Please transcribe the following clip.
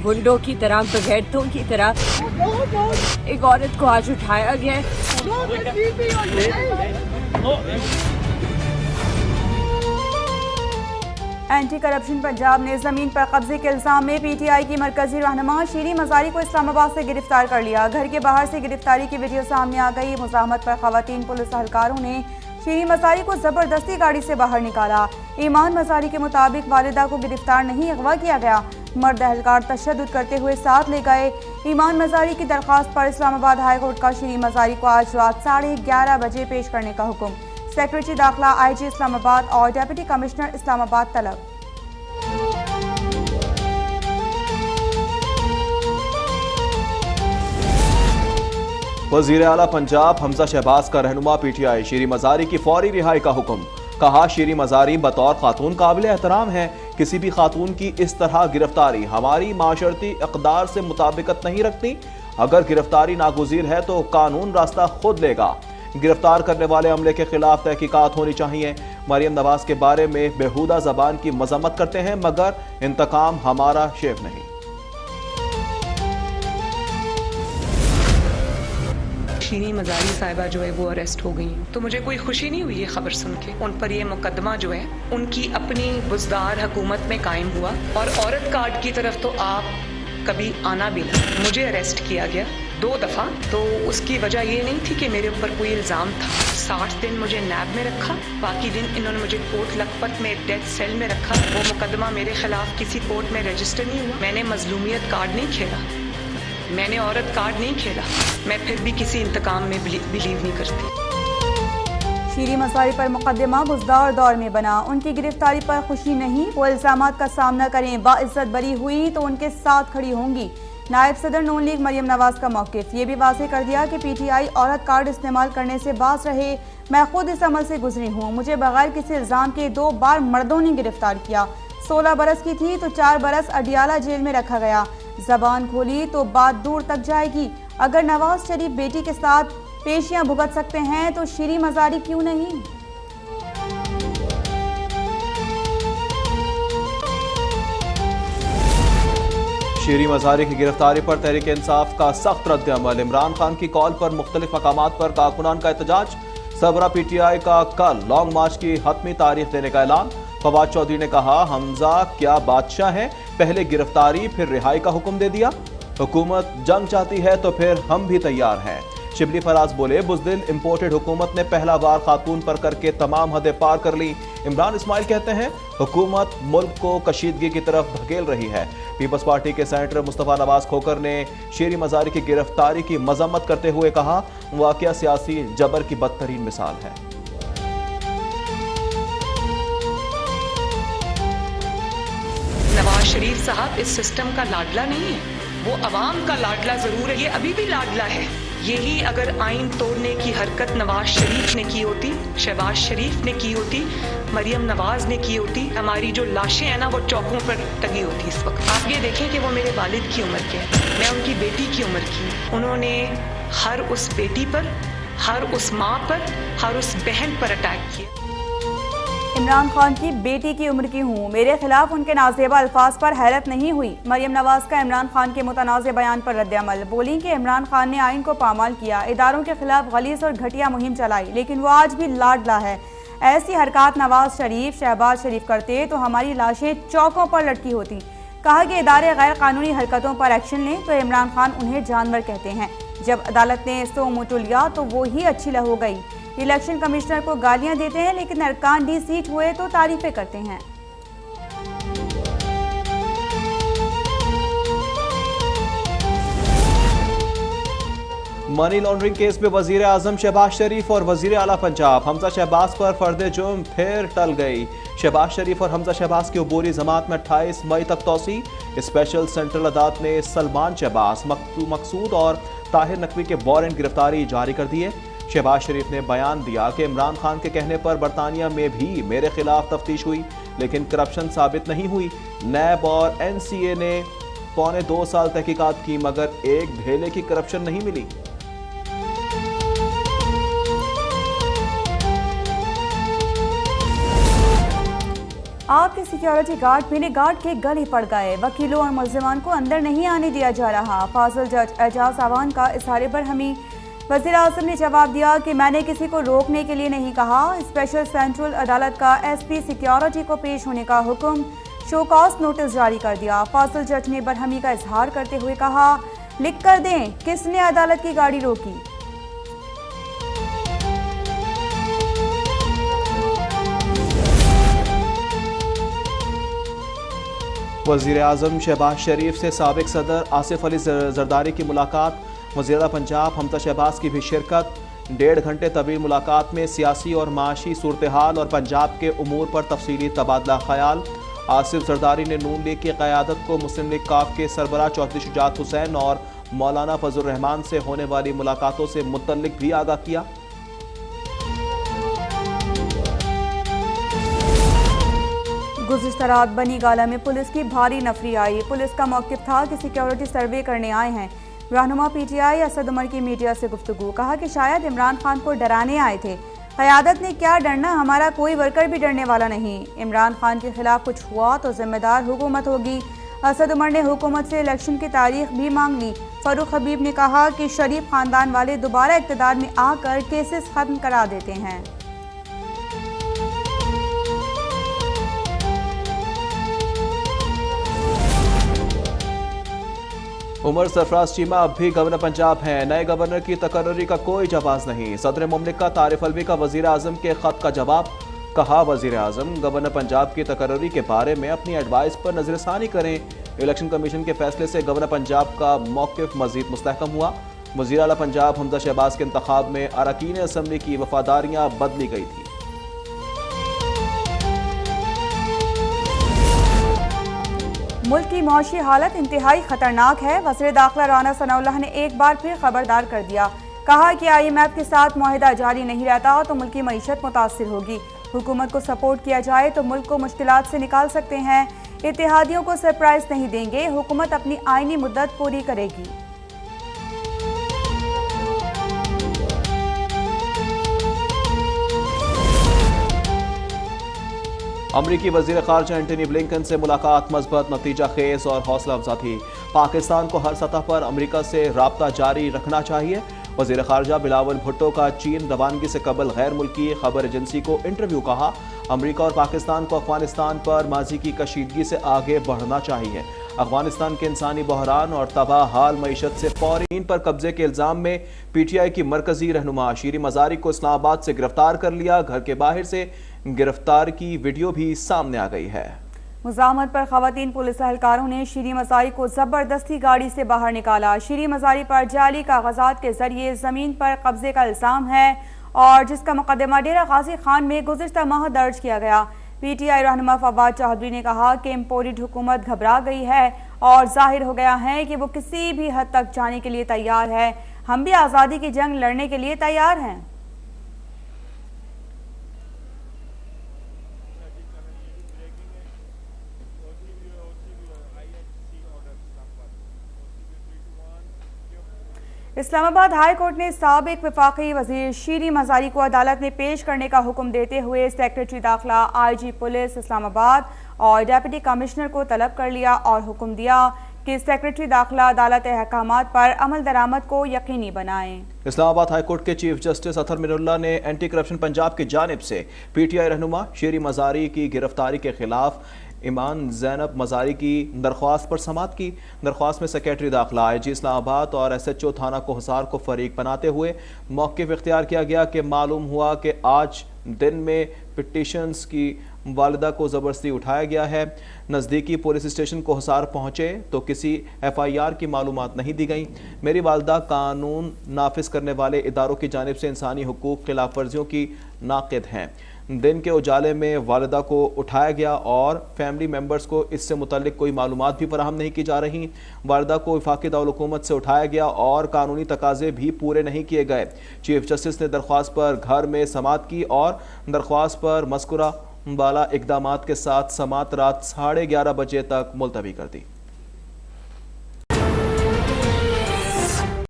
गुंडों की तरह, बगैरतों की तरह एक औरत को आज उठाया गया है। एंटी करप्शन पंजाब ने जमीन पर कब्जे के इल्जाम में पीटीआई की मरकजी रहनुमा शीरी मजारी को इस्लामाबाद से गिरफ्तार कर लिया। घर के बाहर से गिरफ्तारी की वीडियो सामने आ गई। मुज़ाहमत पर खवातीन पुलिस एहलकारों ने शीरी मजारी को जबरदस्ती गाड़ी से बाहर निकाला। ईमान मजारी के मुताबिक वालिदा को गिरफ्तार नहीं अगवा किया गया। मर्द एहलकार तशद्दुद करते हुए साथ ले गए। ईमान मजारी की दरख्वास्त पर इस्लामाबाद हाई कोर्ट का शीरी मजारी को आज रात 11:30 बजे पेश करने का हुक्म। सेक्रेटरी दाखिला IG इस्लामाबाद और डेप्यूटी कमिश्नर इस्लामाबाद तलब। वज़ीर आला पंजाब हमजा शहबाज का रहनुमा PTI शीरी मजारी की फौरी रिहाई का हुक्म। कहा, शीरी मजारी बतौर खातून काबिल एहतराम है। किसी भी खातून की इस तरह गिरफ्तारी हमारी माशरती इक़दार से मुताबिकत नहीं रखती। अगर गिरफ्तारी नागुज़ीर है तो कानून रास्ता खुद लेगा। गिरफ्तार करने वाले अमले के खिलाफ तहकीकात होनी चाहिए। मरियम नवाज के बारे में बेहुदा ज़बान की मजम्मत करते हैं, मगर इंतकाम हमारा शेख नहीं। शीरी मजारी साहिबा जो है वो अरेस्ट हो गई, तो मुझे कोई खुशी नहीं हुई ये खबर सुन के। उन पर ये मुकदमा जो है उनकी अपनी बुज़दार हुकूमत में कायम हुआ, और औरत कार्ड की तरफ तो आप कभी आना भी ना। मुझे अरेस्ट किया गया 2 दफ़ा, तो उसकी वजह ये नहीं थी कि मेरे ऊपर कोई इल्ज़ाम था। 60 दिन मुझे नैब में रखा, बाकी दिन इन्होंने मुझे कोर्ट लखपत में डेथ सेल में रखा। वो मुकदमा मेरे खिलाफ किसी कोर्ट में रजिस्टर नहीं हुआ। मैंने मजलूमियत कार्ड नहीं खेला, मैंने औरत कार्ड नहीं खेला। मैं फिर भी किसी इंतकाम में बिलीव नहीं करती। शीरी मजारी पर मुकदमा बुज़दार दौर में बना। उनकी गिरफ्तारी पर खुशी नहीं, वो इल्जामात का सामना करें। बाइज्जत बरी हुई तो उनके साथ खड़ी होंगी। नायब सदर नून लीग मरियम नवाज का मौक़िफ़। ये भी वाज़ेह कर दिया कि PTI औरत कार्ड इस्तेमाल करने से बाज रहे। मैं खुद इस अमल से गुजरी हूँ। मुझे बगैर किसी इल्ज़ाम के 2 बार मर्दों ने गिरफ्तार किया। 16 बरस की थी तो 4 बरस अडियाला जेल में रखा गया। जबान खोली तो बात दूर तक जाएगी। अगर नवाज शरीफ बेटी के साथ पेशियां भुगत सकते हैं तो शीरी मजारी क्यों नहीं। शीरी मजारी की गिरफ्तारी पर तहरीक इंसाफ का सख्त रद्द-ए-अमल। इमरान खान की कॉल पर मुख्तलिफ मकामात पर कारकुनान का एहतजाज। सरबरा PTI का कल लॉन्ग मार्च की हतमी तारीख देने का ऐलान। फवाद चौधरी ने कहा, हमजा क्या बादशाह है, पहले गिरफ्तारी फिर रिहाई का हुक्म दे दिया। हुकूमत जंग चाहती है तो फिर हम भी तैयार हैं। शिबली फराज बोले, बुज़दिल इंपोर्टेड हुकूमत ने पहला वार खातून पर करके तमाम हदें पार कर ली। इमरान इस्माइल कहते हैं, हुकूमत मुल्क को कशीदगी की तरफ धकेल रही है। पीपल्स पार्टी के सेनेटर मुस्तफ़ा नवाज खोकर ने शीरी मजारी की गिरफ्तारी की मजम्मत करते हुए कहा, वाक़या सियासी जबर की बदतरीन मिसाल है। नवाज शरीफ साहब इस सिस्टम का लाडला नहीं है, वो अवाम का लाडला जरूर है। ये अभी भी लाडला है। यही अगर आइन तोड़ने की हरकत नवाज शरीफ ने की होती, शहबाज शरीफ ने की होती, मरियम नवाज ने की होती, हमारी जो लाशें हैं ना वो चौकों पर टंगी होती इस वक्त। आप ये देखें कि वो मेरे वालिद की उम्र के हैं, मैं उनकी बेटी की उम्र की हूँ। उन्होंने हर उस बेटी पर, हर उस माँ पर, हर उस बहन पर अटैक किया। इमरान खान की बेटी की उम्र की हूँ, मेरे खिलाफ उनके नाज़ेबा अल्फाज पर हैरत नहीं हुई। मरियम नवाज का इमरान खान के मुतनाज़ बयान पर रद्द-ए-अमल। बोली कि इमरान खान ने आइन को पामाल किया, इदारों के खिलाफ गलीज़ और घटिया मुहिम चलाई, लेकिन वो आज भी लाडला है। ऐसी हरकत नवाज शरीफ, शहबाज शरीफ करते तो हमारी लाशें चौकों पर लटकी होती। कहा कि इदारे गैर कानूनी हरकतों पर एक्शन लें तो इमरान खान उन्हें जानवर कहते हैं। जब अदालत ने सो मुँह लिया तो वो ही अच्छी हो गई। इलेक्शन कमिश्नर को गालियां देते हैं, लेकिन अरकान डी सीट हुए तो तारीफें करते हैं। मनी लॉन्ड्रिंग केस में वजीर आजम शहबाज शरीफ और वजीर आला पंजाब हमजा शहबाज पर फर्द जुर्म फिर टल गई। शहबाज शरीफ और हमजा शहबाज की अबूरी जमात में 28 मई तक तोसी। स्पेशल सेंट्रल अदालत ने सलमान शहबाज, मकसूद और ताहिर नकवी के वारंट गिरफ्तारी जारी कर दिए। शहबाज शरीफ ने बयान दिया कि इमरान खान के कहने पर बरतानिया में भी मेरे खिलाफ तफ्तीश हुई, लेकिन करप्शन साबित नहीं हुई। नैब और NCA ने 2.25 साल तहकीकात की, मगर एक धेले की करप्शन नहीं मिली। आपके सिक्योरिटी गार्ड मेरे गार्ड के गले पड़ गए। वकीलों और मुल्जिमान को अंदर नहीं आने दिया जा रहा। फाजिल जज एजाज अवान का इशारे पर हमी वज़ीर आज़म ने जवाब दिया कि मैंने किसी को रोकने के लिए नहीं कहा। स्पेशल सेंट्रल अदालत का एसपी सिक्योरिटी को पेश होने का हुक्म, शो कॉज नोटिस जारी कर दिया। फाजिल जज ने बरहमी का इजहार करते हुए कहा, लिख कर दें किसने अदालत की गाड़ी रोकी। वज़ीर आज़म शहबाज शरीफ से साबिक सदर आसिफ अली जरदारी की मुलाकात, वज़ीर पंजाब हमजा शहबाज की भी शिरकत। 1.5 घंटे तवील मुलाकात में सियासी और माशी सूरत हाल और पंजाब के उमूर पर तफसीली तबादला ख्याल। आसिफ जरदारी ने नून लीग की क़यादत को मुस्लिम लीग काफ के सरबराह चौधरी शुजात हुसैन और मौलाना फजल रहमान से होने वाली मुलाकातों से मुतल्लिक भी आगाह किया। गुज़िश्ता रात बनी गाला में पुलिस की भारी नफरी आई। पुलिस का मौक़िफ़ था कि सिक्योरिटी सर्वे करने आए हैं। रहनुमा पीटीआई असद उमर की मीडिया से गुफ्तगू, कहा कि शायद इमरान खान को डराने आए थे। क़यादत ने क्या डरना, हमारा कोई वर्कर भी डरने वाला नहीं। इमरान खान के खिलाफ कुछ हुआ तो जिम्मेदार हुकूमत होगी। असद उमर ने हुकूमत से इलेक्शन की तारीख भी मांग ली। फ़ारूक हबीब ने कहा कि शरीफ ख़ानदान वाले दोबारा इक़्तिदार में आकर केसेस ख़त्म करा देते हैं। उमर सरफराज चीमा अब भी गवर्नर पंजाब हैं। नए गवर्नर की तकर्री का कोई जवाब नहीं। सदर मुमलिकत आरिफ अलवी का वज़ीर आज़म के ख़त का जवाब, कहा वज़ीर आज़म गवर्नर पंजाब की तकर्री के बारे में अपनी एडवाइस पर नज़रसानी करें। इलेक्शन कमीशन के फैसले से गवर्नर पंजाब का मौक़िफ़ मज़ीद मुस्तहकम हुआ। वज़ीर आला पंजाब हमजा शहबाज के इंतखाब में अरकान असम्बली की वफादारियाँ बदली गई थी। मुल्क की मौशी हालत इंतहाई खतरनाक है। वज़ीर दाखिला राना सनाउल्लाह ने एक बार फिर खबरदार कर दिया। कहा कि IMF के साथ मुआहिदा जारी नहीं रहता तो मुल्क की मईशत मुतासिर होगी। हुकूमत को सपोर्ट किया जाए तो मुल्क को मुश्किलात से निकाल सकते हैं। इत्तेहादियों को सरप्राइज नहीं देंगे। हुकूमत अपनी आईनी मुद्दत पूरी करेगी। अमरीकी वज़ीर ख़ारजा एंटनी ब्लिंकन से मुलाकात मज़बूत, नतीजा खेज और हौसला अफजा थी। पाकिस्तान को हर सतह पर अमरीका से राब्ता जारी रखना चाहिए। वज़ीर ख़ारजा बिलावल भुट्टो का चीन रवानगी से कबल गैर मुल्की खबर एजेंसी को इंटरव्यू, कहा अमरीका और पाकिस्तान को अफगानिस्तान पर माजी की कशीदगी से आगे बढ़ना चाहिए। अफगानिस्तान के इंसानी बहरान और तबाह हाल मईशत से फौरीन पर कब्जे के इल्ज़ाम में PTI की मरकजी रहनुमा शीरी मज़ारी को इस्लामाबाद से गिरफ्तार कर लिया। घर के बाहर से गिरफ्तार की वीडियो भी सामने आ गई है। मुज़ाहमत पर ख़वातीन पुलिस एहलकारों ने शीरी मज़ारी को ज़बरदस्ती गाड़ी से बाहर निकाला। शीरी मज़ारी पर जाली कागजात के जरिए ज़मीन पर कब्जे का इल्ज़ाम है और जिसका मुकदमा डेरा गाजी खान में गुज़िश्ता माह दर्ज किया गया। PTI रहनुमा फवाद चौधरी ने कहा कि इम्पोरिट हुकूमत घबरा गई है और जाहिर हो गया है कि वो किसी भी हद तक जाने के लिए तैयार है। हम भी आज़ादी की जंग लड़ने के लिए तैयार हैं। इस्लामाबाद हाई कोर्ट ने साबिक वफाकी वजीर शीरी मज़ारी को अदालत में पेश करने का हुक्म देते हुए सेक्रेटरी दाखिला, IG पुलिस इस्लामाबाद और डिप्टी कमिश्नर को तलब कर लिया और हुक्म दिया कि सेक्रेटरी दाखिला अदालत अहकामात पर अमल दरामद को यकीनी बनाएं। इस्लामाबाद हाई कोर्ट के चीफ जस्टिस अतर मिनुल्लाह ने एंटी करप्शन पंजाब की जानिब से PTI रहनुमा शीरी मज़ारी की गिरफ्तारी के खिलाफ ईमान ज़ैनब मज़ारी की दरख्वास्त पर समाअत की। दरख्वास्त में सेक्रेटरी दाखिला, IG इस्लामाबाद और SHO थाना कोहसार को फरीक बनाते हुए मौक़िफ़ इख्तियार किया गया कि मालूम हुआ कि आज दिन में पिटीशंस की वालिदा को ज़बरदस्ती उठाया गया है। नज़दीकी पुलिस स्टेशन कोहसार पहुँचे तो किसी FIR की मालूमात नहीं दी गई। मेरी वालिदा कानून नाफिज करने वाले इदारों की जानिब से इंसानी हुकूक खिलाफ वर्जियों की नाक़िद हैं। दिन के उजाले में वालिदा को उठाया गया और फैमिली मेम्बर्स को इससे मुतल्लिक कोई मालूमात भी फराहम नहीं की जा रही। वालिदा को वफाकी दारुल हुकूमत से उठाया गया और कानूनी तकाजे भी पूरे नहीं किए गए। चीफ जस्टिस ने दरख्वास्त पर घर में समाअत की और दरख्वास्त पर मज़कूरा बाला इक़दामात के साथ समाअत रात 11:30 बजे तक मुलतवी कर दी।